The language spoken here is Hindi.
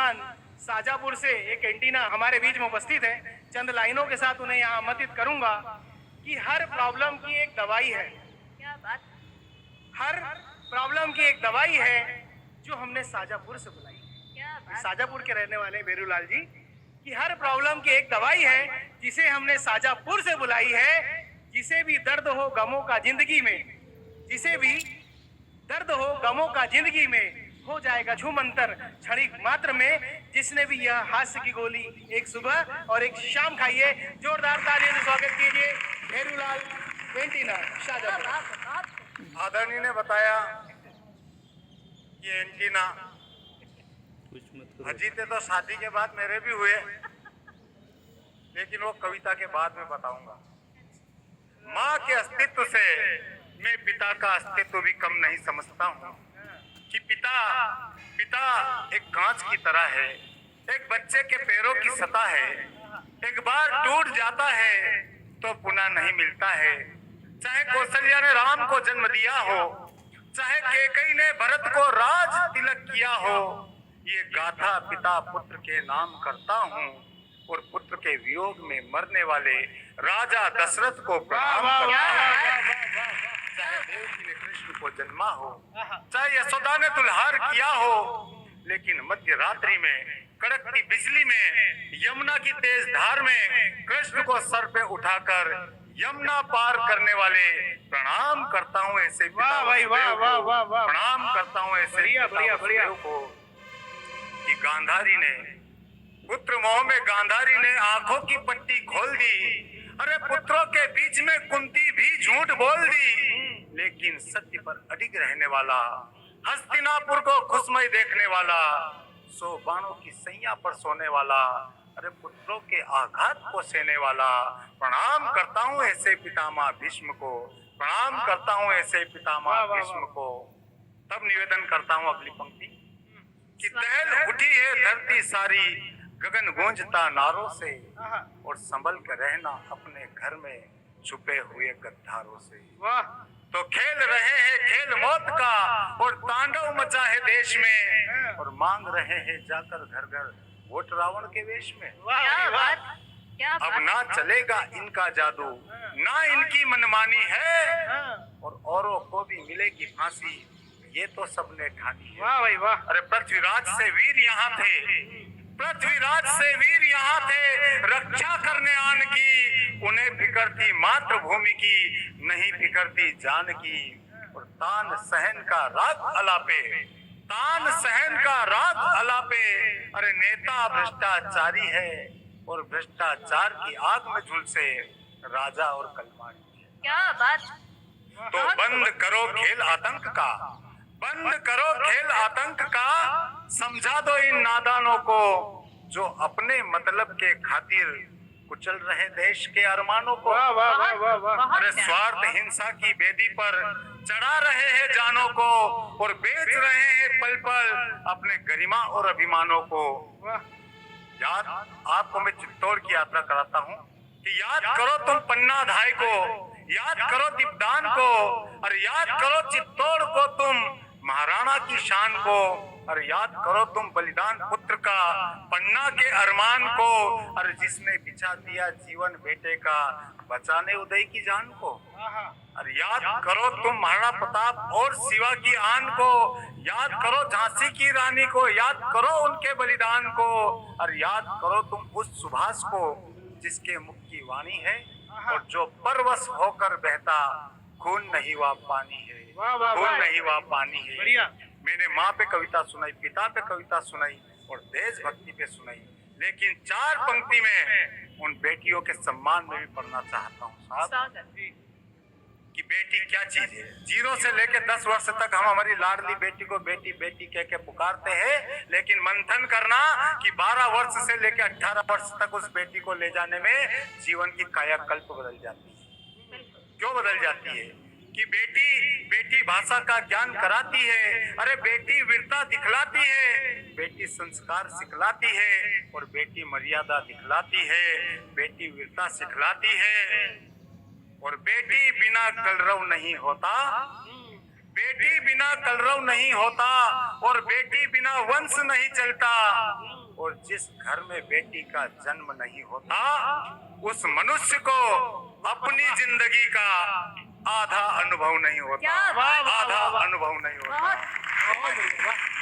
मेहमान साजापुर से एक एंटीना हमारे बीच में उपस्थित है। चंद लाइनों के साथ उन्हें यहाँ आमंत्रित करूंगा कि हर प्रॉब्लम की एक दवाई है। क्या बात। हर प्रॉब्लम की एक दवाई है जो हमने साजापुर से बुलाई है। क्या बात। साजापुर के रहने वाले बेरूलाल जी कि हर प्रॉब्लम की एक दवाई है जिसे हमने साजापुर से बुलाई है। जिसे भी दर्द हो गमों का जिंदगी में, जिसे भी दर्द हो गमों का जिंदगी में, हो जाएगा छूमंतर क्षणिक मात्र में। जिसने भी यह हास्य की गोली एक सुबह और एक शाम खाइए। जोरदार तालियों से स्वागत कीजिए बेरूलाल एंटीना शाजापुर। आदरणीय ने बताया कि एंटीना अजीते तो शादी के बाद मेरे भी हुए, लेकिन वो कविता के बाद में बताऊंगा। माँ के अस्तित्व से मैं पिता का अस्तित्व भी कम नहीं समझता हूँ कि पिता एक कांच की तरह है, एक बच्चे के पैरों की सतह है। एक बार टूट जाता है तो पुनः नहीं मिलता है। चाहे कौशल्या ने राम को जन्म दिया हो, चाहे कैकेयी ने भरत को राज तिलक किया हो, ये गाथा पिता पुत्र के नाम करता हूँ और पुत्र के वियोग में मरने वाले राजा दशरथ को प्रणाम करता हूँ। चाहे देवकी ने कृष्ण को जन्मा हो, चाहे यशोदा ने दुल्हार किया हो, लेकिन मध्य रात्रि में कड़कती बिजली में यमुना की तेज धार में कृष्ण को सर पे उठाकर यमुना पार करने वाले प्रणाम करता हूँ ऐसे पिता को, प्रणाम करता हूँ ऐसे पिता को कि गांधारी ने पुत्र मोह में गांधारी ने आंखों की पट्टी खोल दी। अरे पुत्रों के बीच में कुंती भी झूठ बोल दी, लेकिन सत्य पर अडिग रहने वाला, हस्तिनापुर को खुशमय देखने वाला, 100 बाणों की सैया पर सोने वाला, अरे पुत्रों के आघात को सहने वाला, प्रणाम करता हूँ ऐसे पितामह भीष्म को, प्रणाम करता हूँ ऐसे पितामह भीष्म को। तब निवेदन करता हूँ अगली पंक्ति कि दहल उठी है धरती सारी, गगन गूंजता नारों से, और संभल कर रहना अपने घर में छुपे हुए गद्दारों से। तो खेल रहे हैं खेल मौत का और तांडव मचा है देश में, और मांग रहे हैं जाकर घर घर वोट रावण के वेश में। क्या बात। क्या बात। अब ना चलेगा इनका जादू, ना इनकी मनमानी है, और औरों को भी मिलेगी फांसी, ये तो सबने ठानी है। वाह भाई वाह। अरे पृथ्वीराज से वीर यहाँ थे, पृथ्वीराज से वीर यहाँ थे, रक्षा करने आन की, उन्हें फिक्र थी मातृभूमि की, नहीं फिक्र थी जान की। और तान सहन का राग अलापे, तान सहन का राग अलापे, अरे नेता भ्रष्टाचारी है और भ्रष्टाचार की आग में झुलसे राजा और कलमाड़ी। क्या बात। तो बंद करो खेल आतंक का, बंद करो खेल आतंक का, समझा दो इन नादानों को जो अपने मतलब के खातिर कुचल रहे देश के अरमानों को। अरे स्वार्थ हिंसा की बेदी पर चढ़ा रहे हैं जानों को, और बेच रहे हैं पल पल अपने गरिमा और अभिमानों को। याद आपको मैं चित्तौड़ की यात्रा कराता हूँ कि याद करो तुम पन्ना धाय को, याद करो दीपदान को, और याद करो चित्तौड़ को तुम महाराणा की शान को, और याद करो तुम बलिदान पुत्र का पन्ना के अरमान को, और जिसने बिछा दिया जीवन बेटे का बचाने उदय की जान को। और याद करो तुम महाराणा प्रताप और शिवा की आन को, याद करो झांसी की रानी को, याद करो उनके बलिदान को, और याद करो तुम उस सुभाष को जिसके मुख की वाणी है और जो परवश होकर बहता खून नहीं वा पानी है, खून नहीं वा पानी है। मैंने माँ पे कविता सुनाई, पिता पे कविता सुनाई और देशभक्ति पे सुनाई, लेकिन 4 पंक्ति में उन बेटियों के सम्मान में भी पढ़ना चाहता हूँ साहब कि बेटी क्या चीज है। 0 से लेकर 10 वर्ष तक हम हमारी लाडली बेटी को बेटी बेटी कह के पुकारते हैं, लेकिन मंथन करना कि 12 वर्ष से लेकर 18 वर्ष तक उस बेटी को ले जाने में जीवन की कायाकल्प बदल जाती है। क्यों बदल जाती है? कि बेटी भाषा का ज्ञान कराती है, अरे बेटी वीरता दिखलाती है, बेटी संस्कार सिखलाती है, और बेटी मर्यादा दिखलाती है, बेटी वीरता सिखलाती है। और बेटी बिना कलरव नहीं होता, बेटी बिना कलरव नहीं होता और बेटी बिना वंश नहीं चलता, और जिस घर में बेटी का जन्म नहीं होता उस मनुष्य को अपनी जिंदगी का आधा अनुभव नहीं होता, क्या बात! आधा अनुभव नहीं होता। बहुत बहुत बढ़िया, वाह।